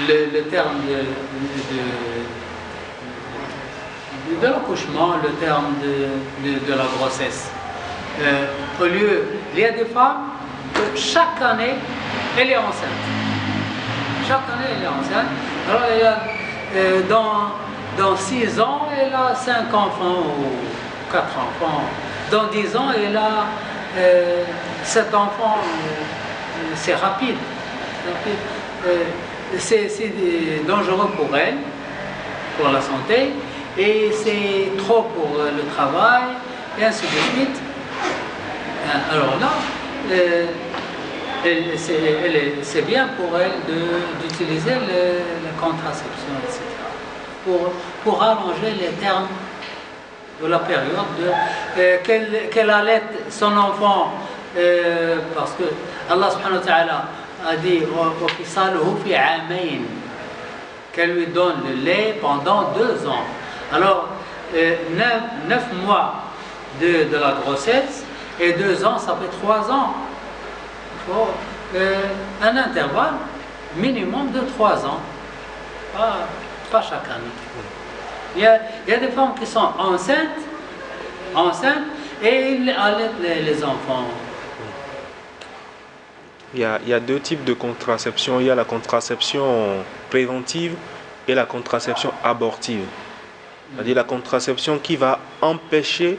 le terme de l'accouchement, le terme de la grossesse. Au lieu, il y a des femmes que chaque année, elle est enceinte. Chaque année, elle est enceinte. Alors, elle a, dans 6 ans, elle a 5 enfants ou 4 enfants. Dans 10 ans, elle a 7 enfants. C'est rapide. C'est dangereux pour elle, pour la santé, et c'est trop pour le travail, et ainsi de suite. Alors là, c'est bien pour elle d'utiliser la contraception, etc. Pour allonger les termes de la période, qu'elle allaite son enfant, parce que Allah subhanahu wa ta'ala a dit qu'elle lui donne le lait pendant 2 ans. Alors, 9 mois de la grossesse et 2 ans, ça fait 3 ans. Il faut un intervalle minimum de 3 ans, pas chaque année. Il y a des femmes qui sont enceintes et ils allaitent les enfants. Il y a 2 types de contraception. Il y a la contraception préventive et la contraception abortive. C'est-à-dire la contraception qui va empêcher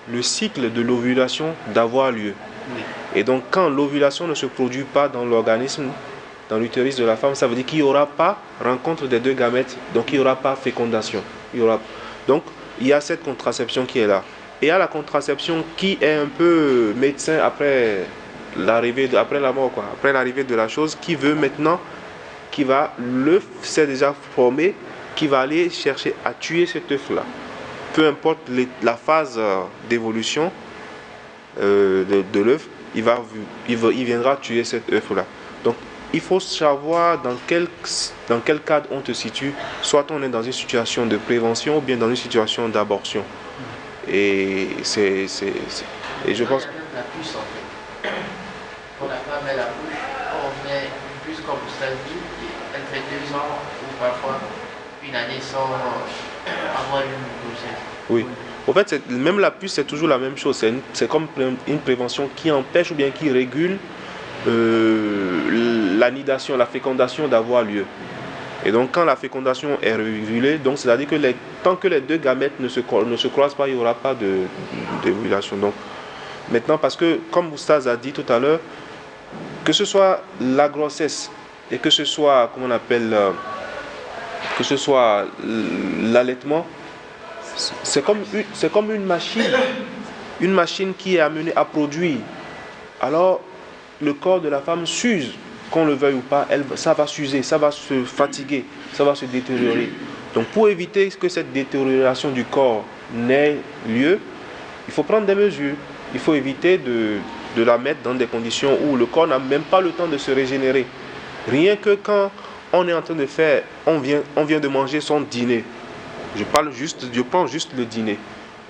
le cycle de l'ovulation d'avoir lieu. Et donc quand l'ovulation ne se produit pas dans l'organisme, dans l'utérus de la femme, ça veut dire qu'il n'y aura pas rencontre des 2 gamètes, donc il n'y aura pas fécondation. Donc il y a cette contraception qui est là. Et il y a la contraception qui est un peu médecin après la mort, après l'arrivée de la chose, qui veut maintenant, l'œuf s'est déjà formé, qui va aller chercher à tuer cet œuf-là. Peu importe la phase d'évolution de l'œuf, il viendra tuer cet œuf-là. Donc, il faut savoir dans quel cadre on te situe. Soit on est dans une situation de prévention ou bien dans une situation d'abortion. Et je pense... La puce, en fait. Quand la femme elle accouche, on met une puce comme ça dit, elle fait 2 ans ou parfois une année sans avoir une grossesse. Oui. En fait, même la puce, c'est toujours la même chose. C'est comme une prévention qui empêche ou bien qui régule l'anidation, la fécondation d'avoir lieu. Et donc, quand la fécondation est régulée, donc c'est-à-dire que tant que les 2 gamètes ne se croisent pas, il n'y aura pas d'évolution. Donc, maintenant, parce que, comme Oustaz a dit tout à l'heure, que ce soit la grossesse et que ce soit, comment on appelle, que ce soit l'allaitement, c'est comme une machine qui est amenée à produire. Alors, le corps de la femme s'use, qu'on le veuille ou pas, ça va s'user, ça va se fatiguer, ça va se détériorer. Donc, pour éviter que cette détérioration du corps n'ait lieu, il faut prendre des mesures. Il faut éviter de la mettre dans des conditions où le corps n'a même pas le temps de se régénérer. Rien que quand on est en train de faire, on vient de manger son dîner. Je prends juste le dîner.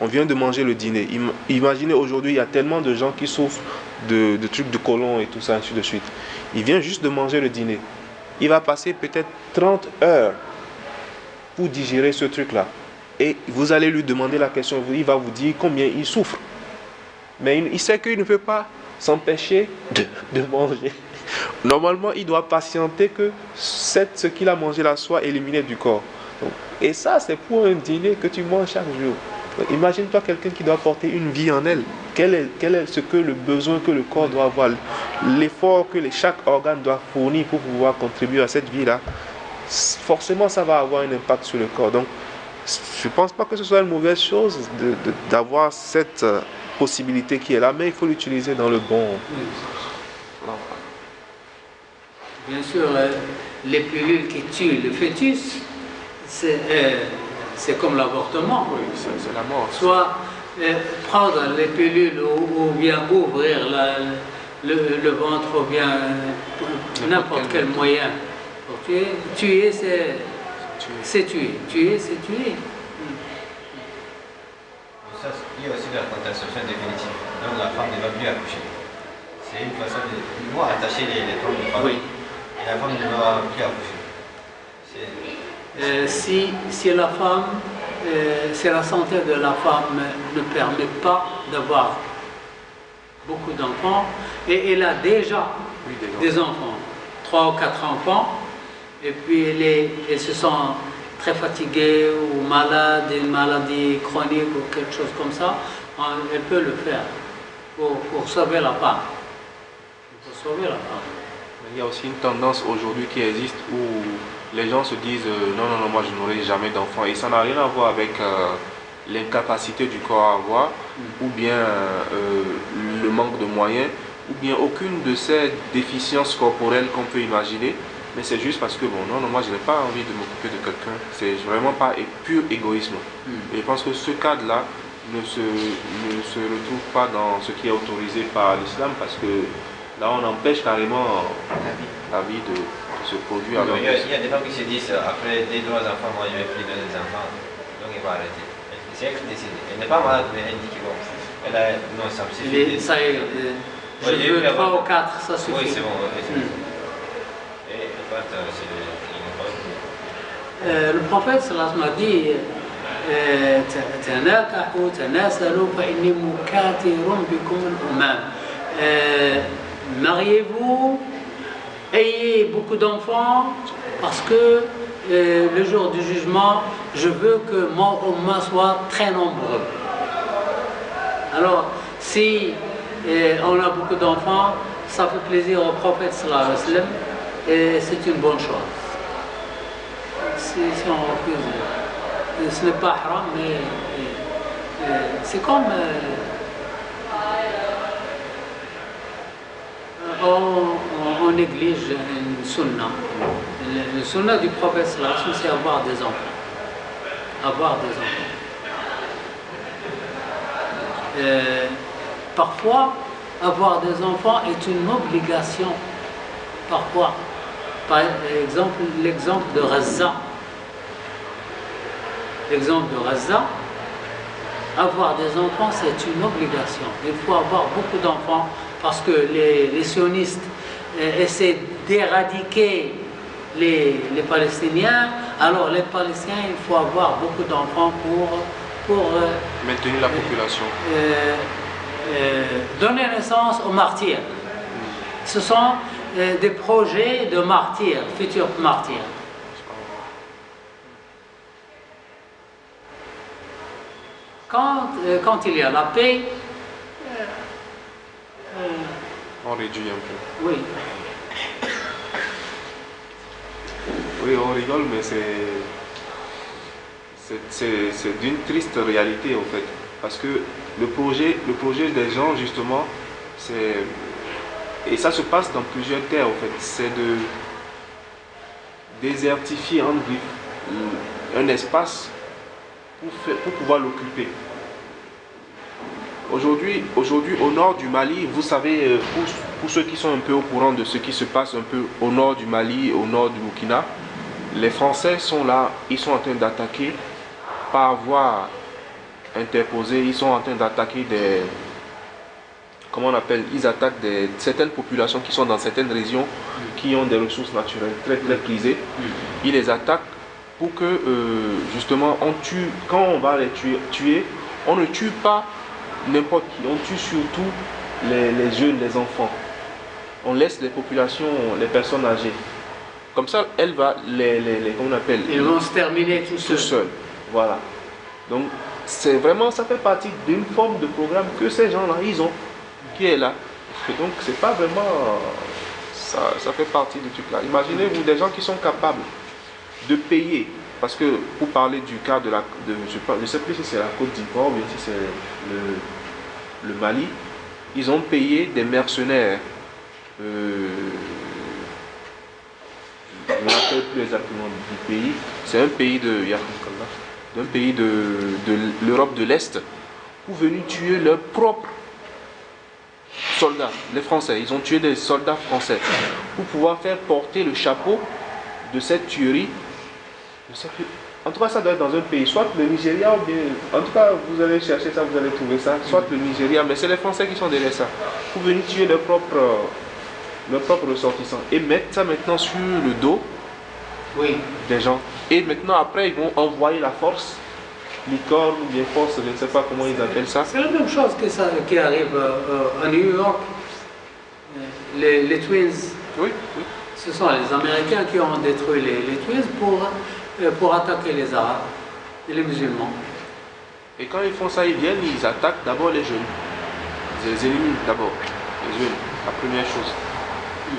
On vient de manger le dîner. Imaginez aujourd'hui, il y a tellement de gens qui souffrent de trucs de côlon et tout ça, ainsi de suite. Il vient juste de manger le dîner. Il va passer peut-être 30 heures pour digérer ce truc-là. Et vous allez lui demander la question, il va vous dire combien il souffre. Mais il sait qu'il ne peut pas s'empêcher de manger. Normalement, il doit patienter que ce qu'il a mangé là soit éliminé du corps. Et ça, c'est pour un dîner que tu manges chaque jour. Imagine-toi quelqu'un qui doit porter une vie en elle. Quel est le besoin que le corps doit avoir, l'effort que chaque organe doit fournir pour pouvoir contribuer à cette vie-là. Forcément, ça va avoir un impact sur le corps. Donc, je ne pense pas que ce soit une mauvaise chose d'avoir cette possibilité qui est là, mais il faut l'utiliser dans le bon. Bien sûr, les pilules qui tuent le fœtus, c'est comme l'avortement. Oui, c'est la mort. Soit prendre les pilules ou bien ouvrir le ventre ou bien n'importe quel moyen pour tuer. Tuer, c'est tuer. Tuer, c'est tuer. Ça, il y a aussi la contraception définitive. Donc la femme ne va plus accoucher. C'est une façon de... Ils vont attacher les femmes de famille. Oui. Et la femme ne va plus accoucher. Si la femme, si la santé de la femme ne permet pas d'avoir beaucoup d'enfants, et elle a déjà des enfants, 3 ou 4 enfants, et puis elle se sent très fatiguée ou malade, une maladie chronique ou quelque chose comme ça, elle peut le faire pour sauver la femme. Pour sauver la femme. Il y a aussi une tendance aujourd'hui qui existe où les gens se disent non, non, non, moi je n'aurai jamais d'enfant. Et ça n'a rien à voir avec l'incapacité du corps à avoir, ou bien le manque de moyens, ou bien aucune de ces déficiences corporelles qu'on peut imaginer. Mais c'est juste parce que, bon, non, non, moi je n'ai pas envie de m'occuper de quelqu'un. C'est vraiment pas pur égoïsme. Et je pense que ce cadre-là ne se retrouve pas dans ce qui est autorisé par l'islam, parce que là on empêche carrément la vie de se produire. Il y a des femmes qui se disent après 2-3 enfants, moi je vais plus donner des enfants, donc elle va arrêter. C'est elle qui décide. Elle n'est pas malade, mais elle dit que bon, elle a, non, ça me suffit. Ça y est, je veux 3 ou 4, ça suffit. Oui, c'est bon. Et le fait, c'est le prophète sallallahu alayhi wa sallam a dit تناكحوا تناسلوا فإني مكاثر بكم الأمم. Mariez-vous, ayez beaucoup d'enfants, parce que le jour du jugement, je veux que mon umma soit très nombreux. Alors, si on a beaucoup d'enfants, ça fait plaisir au prophète sallallahu alayhi wa sallam, et c'est une bonne chose. Si on refuse, ce n'est pas haram, mais c'est comme on néglige une sunna. Le sunna du prophète sallallahu alayhi wa sallam, c'est avoir des enfants. Avoir des enfants. Parfois, avoir des enfants est une obligation. Parfois. Par exemple, l'exemple de Razza. L'exemple de Razza, avoir des enfants, c'est une obligation. Il faut avoir beaucoup d'enfants parce que les sionistes essaient d'éradiquer les Palestiniens. Alors les Palestiniens, il faut avoir beaucoup d'enfants pour maintenir la population. Donner naissance aux martyrs. Ce sont des projets de martyrs, futurs martyrs. Quand il y a la paix, on réduit un peu. Oui. Oui, on rigole, mais c'est d'une triste réalité en fait. Parce que le projet des gens, justement, c'est... Et ça se passe dans plusieurs terres en fait. C'est de désertifier un espace pour pouvoir l'occuper. Aujourd'hui, au nord du Mali, vous savez, pour ceux qui sont un peu au courant de ce qui se passe un peu au nord du Mali, au nord du Burkina, les Français sont là, ils sont en train d'attaquer, par avoir interposé, ils sont en train d'attaquer des... Comment on appelle? Ils attaquent certaines populations qui sont dans certaines régions, qui ont des ressources naturelles très très prisées. Ils les attaquent pour que, justement, on tue, quand on va les tuer, on ne tue pas n'importe qui, on tue surtout les jeunes, les enfants. On laisse les populations, les personnes âgées. Comme ça, elle va comment on appelle? Ils vont se terminer tout seuls. Voilà. Donc, c'est vraiment, ça fait partie d'une forme de programme que ces gens-là, ils ont, qui est là. Et donc, c'est pas vraiment, ça fait partie du truc là. Imaginez-vous des gens qui sont capables de payer, parce que pour parler du cas je ne sais plus si c'est la Côte d'Ivoire ou bien si c'est le Mali, ils ont payé des mercenaires, je ne me rappelle plus exactement du pays, c'est un pays de l'Europe de l'Est, pour venir tuer leurs propres soldats, les Français. Ils ont tué des soldats français pour pouvoir faire porter le chapeau de cette tuerie. En tout cas, ça doit être dans un pays, soit le Nigeria ou bien... En tout cas, vous allez chercher ça, vous allez trouver ça, soit le Nigeria, mais c'est les Français qui sont derrière ça, pour venir tuer leurs propres ressortissants. Et mettre ça maintenant sur le dos Oui. des gens. Et maintenant, après, ils vont envoyer la force, licorne ou bien force, je ne sais pas comment ils appellent ça. C'est la même chose que ça qui arrive à New York. Les Twins, Oui, oui. ce sont les Américains qui ont détruit les Twins pour attaquer les Arabes et les musulmans. Et quand ils font ça, ils viennent, ils attaquent d'abord les jeunes. Ils les éliminent d'abord, les jeunes, la première chose.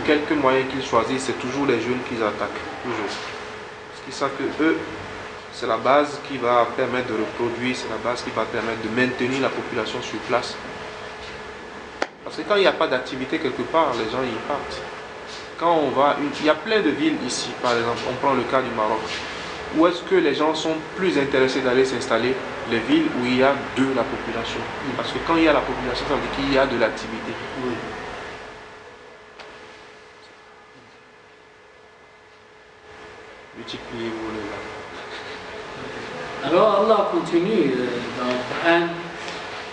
Quelques moyens qu'ils choisissent, c'est toujours les jeunes qu'ils attaquent, toujours. Parce qu'ils savent que eux, c'est la base qui va permettre de reproduire, c'est la base qui va permettre de maintenir la population sur place. Parce que quand il n'y a pas d'activité quelque part, les gens y partent. Quand on va, il y a plein de villes ici, par exemple, on prend le cas du Maroc. Où est-ce que les gens sont plus intéressés d'aller s'installer? Les villes où il y a de la population. Parce que quand il y a la population, ça veut dire qu'il y a de l'activité. Oui. Multipliez-vous là. Alors Allah continue dans le Coran.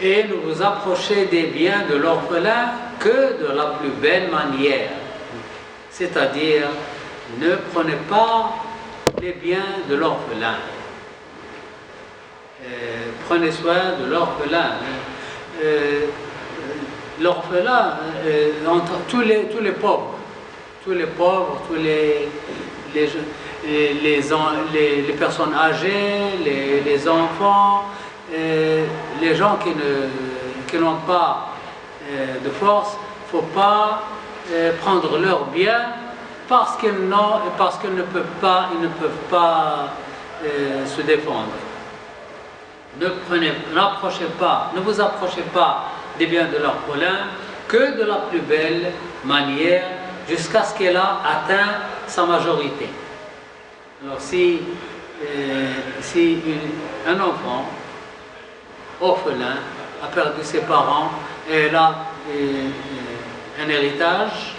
Et ne vous approchez des biens de l'orphelin que de la plus belle manière. C'est-à-dire, ne prenez pas les biens de l'orphelin. Prenez soin de l'orphelin. L'orphelin, entre tous les pauvres, tous les personnes âgées, les enfants, les gens qui n'ont pas de force, il ne faut pas prendre leurs biens parce qu'ils ne peuvent pas se défendre. Ne vous approchez pas des biens de l'orphelin que de la plus belle manière jusqu'à ce qu'elle a atteint sa majorité. Alors si un enfant orphelin a perdu ses parents et elle a un héritage,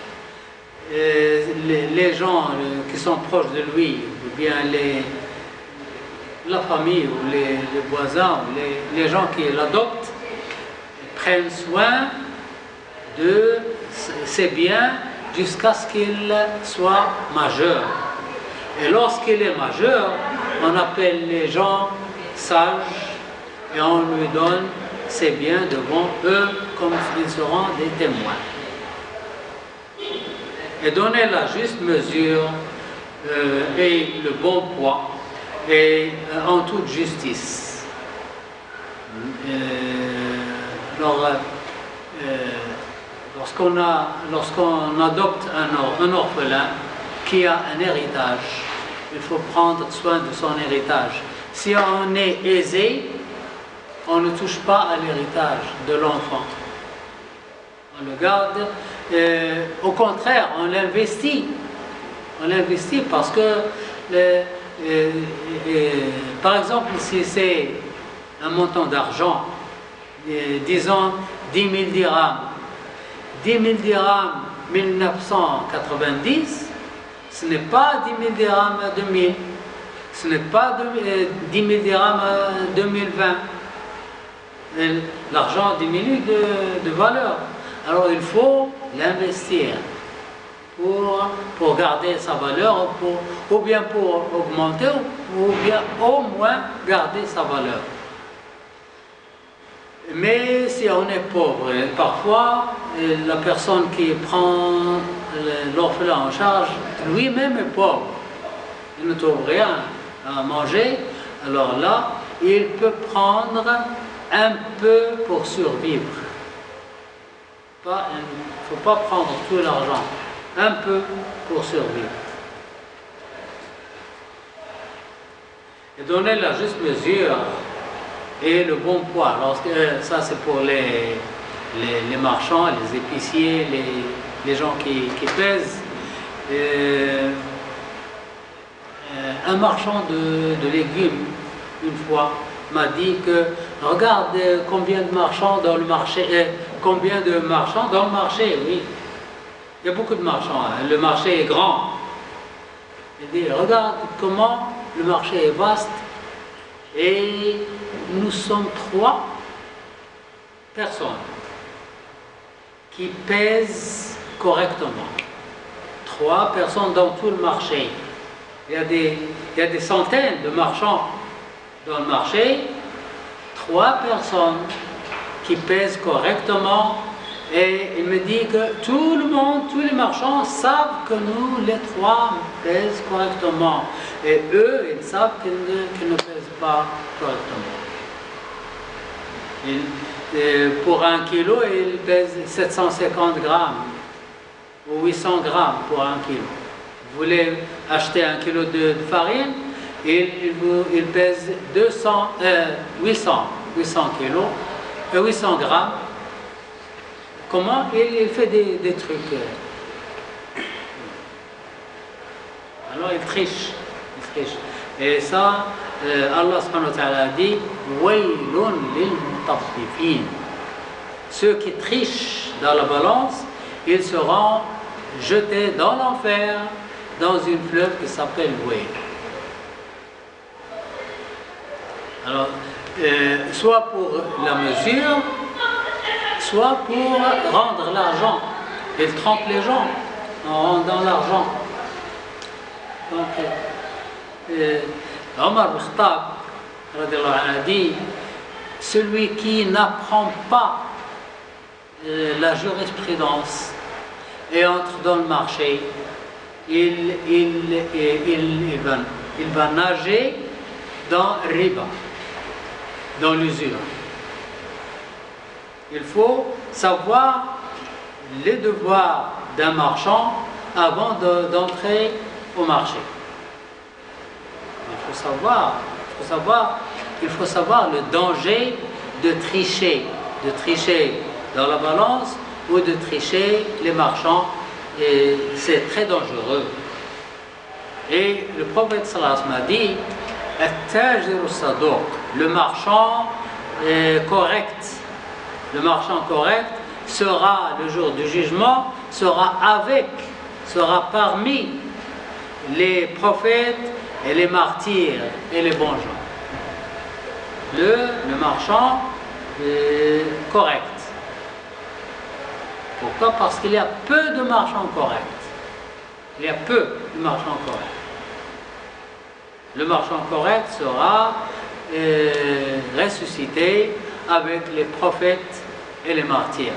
les gens qui sont proches de lui, ou bien la famille ou les voisins, ou les gens qui l'adoptent, prennent soin de ses biens jusqu'à ce qu'il soit majeur. Et lorsqu'il est majeur, on appelle les gens sages et on lui donne ses biens devant eux comme s'ils seront des témoins. Et donner la juste mesure et le bon poids et en toute justice. Lorsqu'on adopte un orphelin qui a un héritage, il faut prendre soin de son héritage. Si on est aisé, on ne touche pas à l'héritage de l'enfant. On le garde. Au contraire, on l'investit. On l'investit parce que, par exemple, si c'est un montant d'argent, disons 10 000 dirhams. 10 000 dirhams 1990, ce n'est pas 10 000 dirhams 2000. Ce n'est pas 10 000 dirhams 2020. L'argent diminue de valeur. Alors il faut l'investir pour garder sa valeur, ou bien pour augmenter, ou bien au moins garder sa valeur. Mais si on est pauvre, parfois la personne qui prend l'orphelin en charge, lui-même est pauvre. Il ne trouve rien à manger, alors là, il peut prendre un peu pour survivre. Il ne faut pas prendre tout l'argent, un peu pour survivre. Et donner la juste mesure et le bon poids. Ça c'est pour les marchands, les épiciers, les gens qui pèsent. Un marchand de légumes, une fois, m'a dit que regarde combien de marchands dans le marché, oui. Il y a beaucoup de marchands, hein. Le marché est grand. Il dit, regarde comment le marché est vaste et nous sommes 3 personnes qui pèsent correctement. 3 personnes dans tout le marché. il y a des centaines de marchands dans le marché, 3 personnes qui pèsent correctement, et il me dit que tout le monde, tous les marchands savent que nous, les 3, pèsent correctement, et eux, ils savent qu'ils ne pèsent pas correctement. Pour 1 kilo, ils pèsent 750 grammes, ou 800 grammes pour 1 kilo. Vous voulez acheter 1 kilo de farine, il pèse 800 kilos, 800 grammes. Comment? Il fait des trucs. Alors il triche. Et ça, Allah subhanahu wa ta'ala dit Waylun lil mutaffifin. Ceux qui trichent dans la balance, ils seront jetés dans l'enfer, dans une fleuve qui s'appelle Wayl. Alors, soit pour la mesure, soit pour rendre l'argent. Ils trompent les gens en rendant l'argent. Donc, Omar ibn Khattab a dit, celui qui n'apprend pas la jurisprudence et entre dans le marché, il va nager dans riba, dans l'usure. Il faut savoir les devoirs d'un marchand avant d'entrer au marché. Il faut savoir le danger de tricher dans la balance ou de tricher les marchands, et c'est très dangereux. Et le prophète sallallahu alayhi wa sallam a dit At-tajir as-saduq, le marchand correct sera le jour du jugement, sera parmi les prophètes et les martyrs et les bons gens. Le marchand correct. Pourquoi? Parce qu'il y a peu de marchands corrects. Il y a peu de marchands corrects. Le marchand correct sera ressuscité avec les prophètes et les martyrs.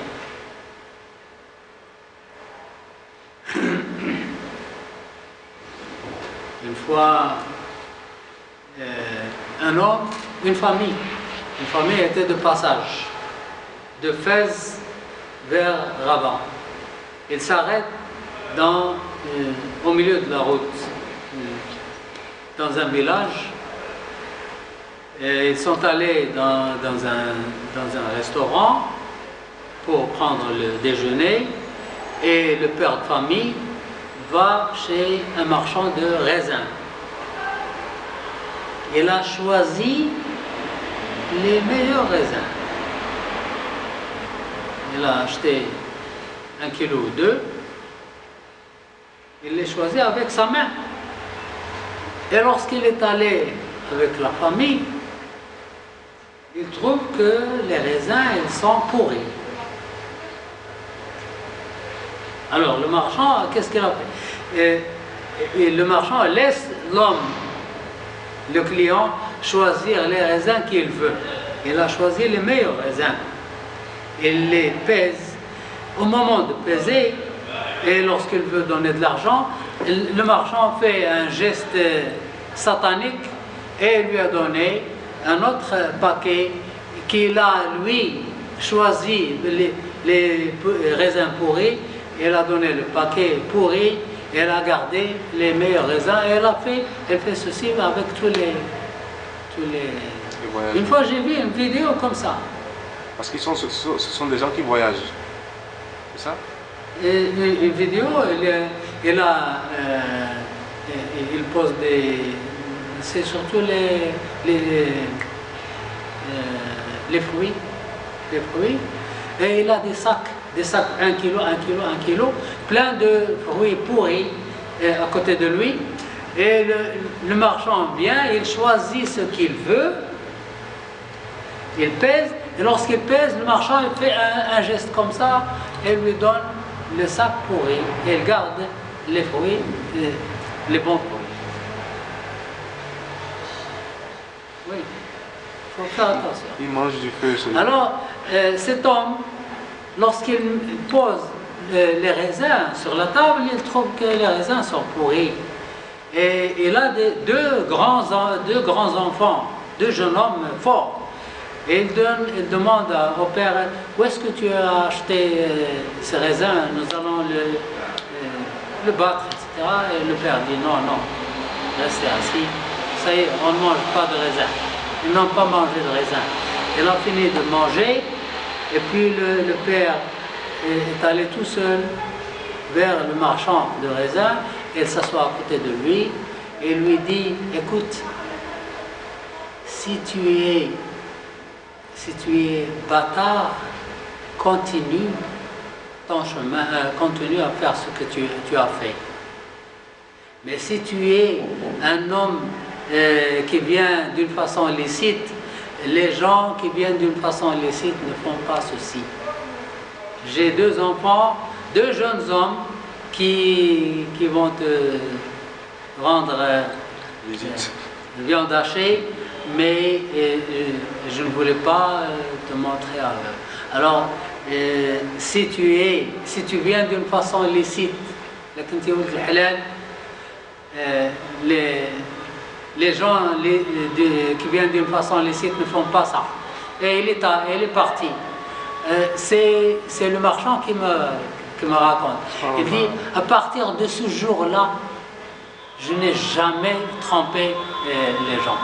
Une fois, un homme, une famille était de passage, de Fès vers Rabat. Ils s'arrêtent au milieu de la route, dans un village. Et ils sont allés dans un restaurant pour prendre le déjeuner, et le père de famille va chez un marchand de raisins. Il a choisi les meilleurs raisins. Il a acheté 1 kilo ou 2. Il les choisit avec sa main. Et lorsqu'il est allé avec la famille, il trouve que les raisins, ils sont pourris. Alors le marchand, qu'est-ce qu'il a fait? Et le marchand laisse l'homme, le client, choisir les raisins qu'il veut. Il a choisi les meilleurs raisins. Il les pèse. Au moment de peser, et lorsqu'il veut donner de l'argent, le marchand fait un geste satanique et lui a donné un autre paquet qu'il a, lui, choisi les raisins pourris. Elle a donné le paquet pourri, et elle a gardé les meilleurs raisins, et elle fait ceci avec tous les... Une fois j'ai vu une vidéo comme ça. Parce que ce sont des gens qui voyagent, c'est ça? Et une vidéo, il pose des... C'est surtout les fruits. Et il a des sacs 1 kilo, plein de fruits pourris à côté de lui. Et le marchand vient, il choisit ce qu'il veut, il pèse, et lorsqu'il pèse, le marchand fait un geste comme ça, et lui donne le sac pourri, et il garde les fruits, les bons fruits. Oui, il faut faire attention. Il mange du feu. Alors, cet homme, lorsqu'il pose les raisins sur la table, il trouve que les raisins sont pourris. Et il a deux grands enfants, deux jeunes hommes forts. Et il demande au père, où est-ce que tu as acheté ces raisins? Nous allons le battre, etc. Et le père dit, non, non, restez assis. Ça y est, on ne mange pas de raisins. Ils n'ont pas mangé de raisins. Ils ont fini de manger. Et puis le père est allé tout seul vers le marchand de raisins. Il s'assoit à côté de lui et lui dit, écoute, si tu es bâtard, continue ton chemin, continue à faire ce que tu as fait. Mais si tu es un homme qui vient d'une façon licite, les gens qui viennent d'une façon licite ne font pas ceci. J'ai deux enfants, deux jeunes hommes qui vont te rendre viande hachée, mais je ne voulais pas te montrer à eux. Alors, si tu viens d'une façon licite, les gens qui viennent d'une façon licite ne font pas ça. Et il est parti. C'est le marchand qui me raconte. Il dit, à partir de ce jour-là, je n'ai jamais trompé les gens.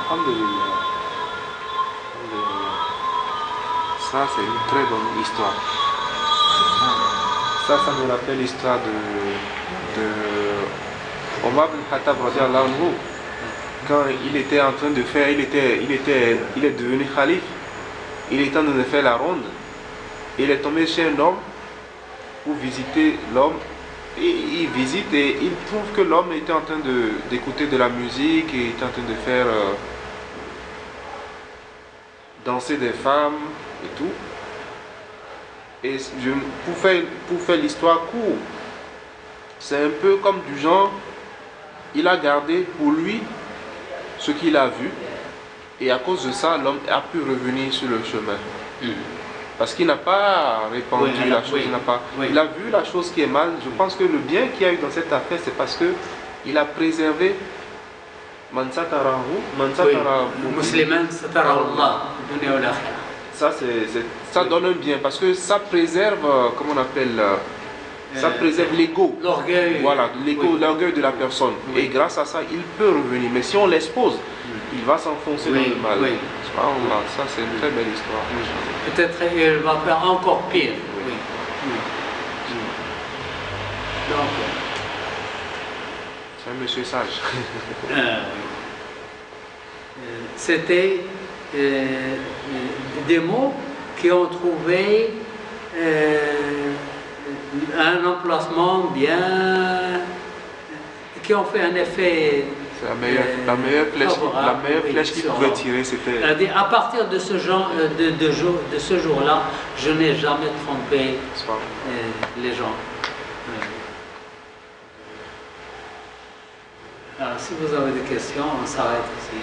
Ça, c'est une très bonne histoire. Ça me rappelle l'histoire de Omar ibn Khattab, quand il était en train de faire, il est devenu calife, il est en train de faire la ronde, il est tombé chez un homme pour visiter l'homme, et il visite et il trouve que l'homme était en train d'écouter de la musique et était en train de faire danser des femmes et tout. Et pour faire l'histoire courte, c'est un peu comme du genre, il a gardé pour lui ce qu'il a vu, et à cause de ça, l'homme a pu revenir sur le chemin. Parce qu'il n'a pas répandu la chose, il a vu la chose qui est mal. Je pense que le bien qu'il y a eu dans cette affaire, c'est parce qu'il a préservé ça donne un bien, parce que ça préserve, comment on appelle, ça préserve l'ego. L'orgueil. Voilà, l'ego, l'orgueil de la personne. Et grâce à ça, il peut revenir. Mais si on l'expose, il va s'enfoncer dans le mal. Ça, c'est une très belle histoire. Peut-être qu'il va faire encore pire. Donc, c'est un monsieur sage. C'était des mots qui ont trouvé un emplacement bien, qui ont fait un effet. La meilleure flèche qu'il pouvait tirer, c'était. À partir de ce jour-là, je n'ai jamais trompé les gens. Alors, si vous avez des questions, on s'arrête ici.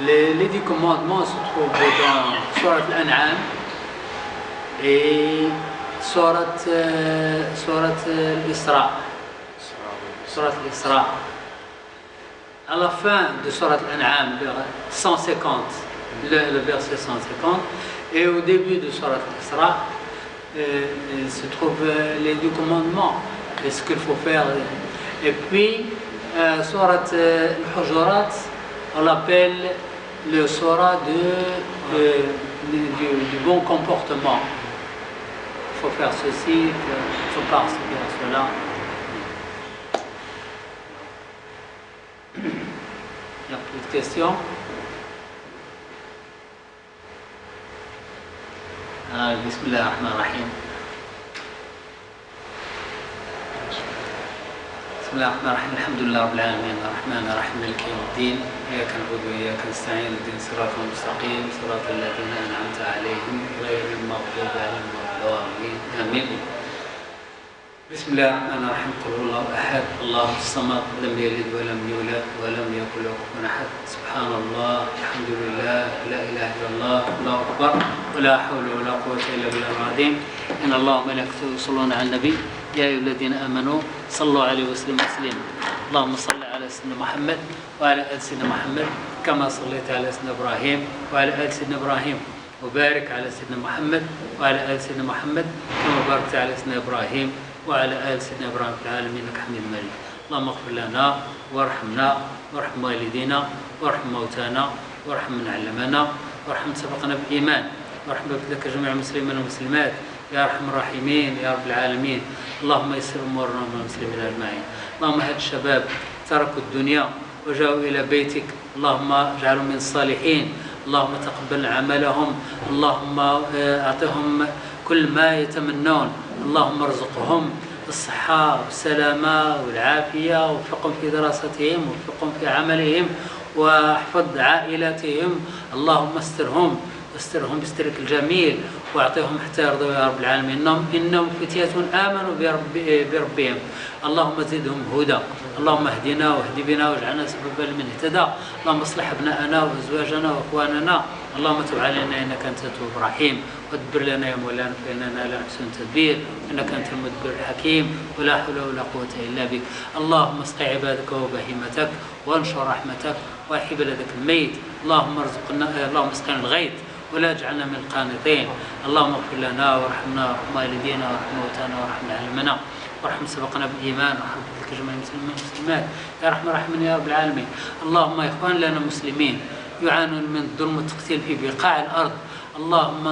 Les 10 commandements se trouvent dans Surat Al-An'am et Surat Al-Isra. Surat Al-Isra. À la fin de Surat Al-An'am, 150, le verset 150, et au début de Surat Al-Isra, se trouvent les 10 commandements et ce qu'il faut faire. Et puis, Surat Al-Hujurat, on l'appelle le surah du bon comportement. Il faut faire ceci, il faut participer à cela. Il n'y a plus de questions? Bismillah ar-Rahman ar-Rahim. بسم الله الرحمن الرحيم الحمد لله رب العالمين الرحمن الرحيم مالك يوم الدين إياك نعبد وإياك نستعين اهدنا الصراط المستقيم صراط الذين أنعمت عليهم غير المغضوب عليهم ولا الضالين آمين. بسم الله الرحمن الرحيم. قل هو الله أحد الله الصمد لم يلد ولم يولد ولم يكن له كفوا أحد. سبحان الله الحمد لله لا إله إلا الله الله أكبر ولا حول ولا قوة إلا بالله العظيم. إن الله وملائكته يصلون على النبي يا أيها الذين آمنوا صلوا عليه وسلموا تسليما. اللهم صل على سيدنا محمد وعلى آل سيدنا محمد كما صليت على سيدنا إبراهيم وعلى آل سيدنا إبراهيم وبارك على سيدنا محمد وعلى آل سيدنا محمد كما باركت على سيدنا إبراهيم وعلى آل سيدنا إبراهيم في العالمين إنك حميد مجيد. اللهم اغفر لنا وارحمنا وارحم والدينا وارحم موتانا وارحم من علمنا وارحم من سبقنا بالإيمان وارحم بك جميع المسلمين والمسلمات يا أرحم الراحمين يا رب العالمين. اللهم يسر أمورنا والمسلمين أجمعين. اللهم هد الشباب تركوا الدنيا وجاءوا إلى بيتك اللهم اجعلهم من الصالحين. اللهم تقبل عملهم. اللهم أعطهم كل ما يتمنون. اللهم ارزقهم الصحة والسلامة والعافية ووفقهم في دراستهم ووفقهم في عملهم واحفظ عائلاتهم. اللهم استرهم بسترك الجميل واعطيهم حتى يرضوا يا رب العالمين. إنهم فتية آمنوا بربهم. اللهم زدهم هدى. اللهم اهدنا واهد بنا واجعلنا سببا لمن اهتدى. اللهم اصلح ابناءنا وازواجنا واخواننا. اللهم تب علينا انك انت التواب الرحيم وادبر لنا يا مولانا فاننا لا نحسن التدبير انك انت المدبر الحكيم ولا حول ولا قوه الا بك. اللهم اسق عبادك وبهيمتك وانشر رحمتك واحي بلدك الميت. اللهم اسقنا الغيث ولا اجعلنا من القانطين. اللهم اغفر لنا وارحمنا وارحم والدينا وارحم موتانا وارحم علمنا وارحم سبقنا بالايمان وارحم بك جميع المسلمين والمسلمات يا ارحم الراحمين يا رب العالمين. اللهم يا اخوان لنا مسلمين يعانون من الظلم والتقتيل في بقاع الارض. اللهم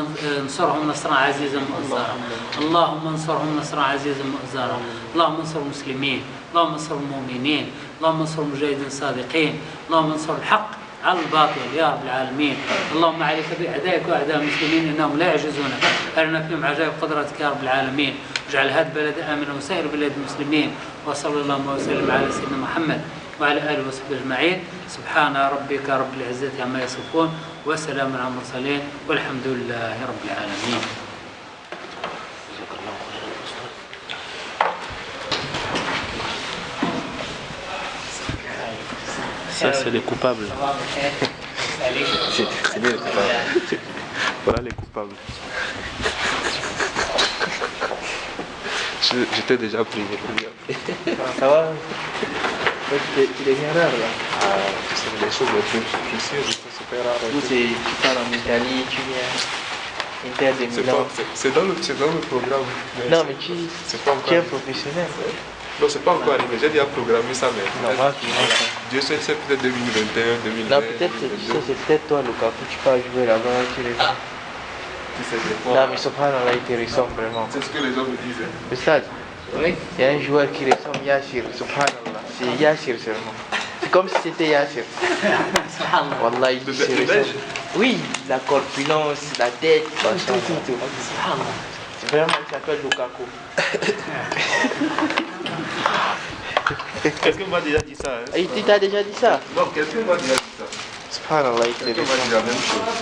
انصرهم نصرا عزيزا مؤزرا. اللهم انصرهم نصرا عزيزا مؤزرا. اللهم انصر المسلمين. اللهم انصر المؤمنين. اللهم انصر المجاهدين الصادقين. اللهم انصر الحق على الباطل يا رب العالمين. اللهم عليك باعدائك واعداء المسلمين انهم لا يعجزونك. ارنا فيهم عجائب قدرتك يا رب العالمين. اجعل هذا البلد امنا وسائر بلاد المسلمين. وصلى الله وسلم على سيدنا محمد وعلى اله وصحبه اجمعين. سبحان ربك رب العزه عما يصفون وسلام على المرسلين والحمد لله رب العالمين. Ça, c'est les coupables. C'est bien les coupables. Voilà les coupables. J'étais déjà prié. Ça va? Tu deviens rare là. C'est les choses les plus précieuses, c'est super rare. Tu pars en Italie, tu viens Inter de Milan. C'est dans le programme. Non, mais tu es professionnel. Non, c'est pas encore arrivé. J'ai déjà programmé ça, mais Dieu sait, c'est peut-être 2021, 2020. Non, peut-être, c'est peut-être toi, Lukaku, tu peux jouer là-bas, tu les vois. Non, mais subhanallah, il te ressemble vraiment. C'est ce que les hommes me disent. Le stade, oui. Il y a un joueur qui ressemble à Yassir, subhanallah. C'est Yassir seulement. C'est comme si c'était Yassir. Wallah, il se ressemble. Oui, la corpulence, la tête, tout. C'est vraiment, il s'appelle Lukaku. Quelqu'un m'a déjà dit ça. Hein? Et tu t'as déjà dit ça? Non, quelqu'un m'a déjà dit ça. Subhanallah, il te Quelqu'un m'a dit la même chose.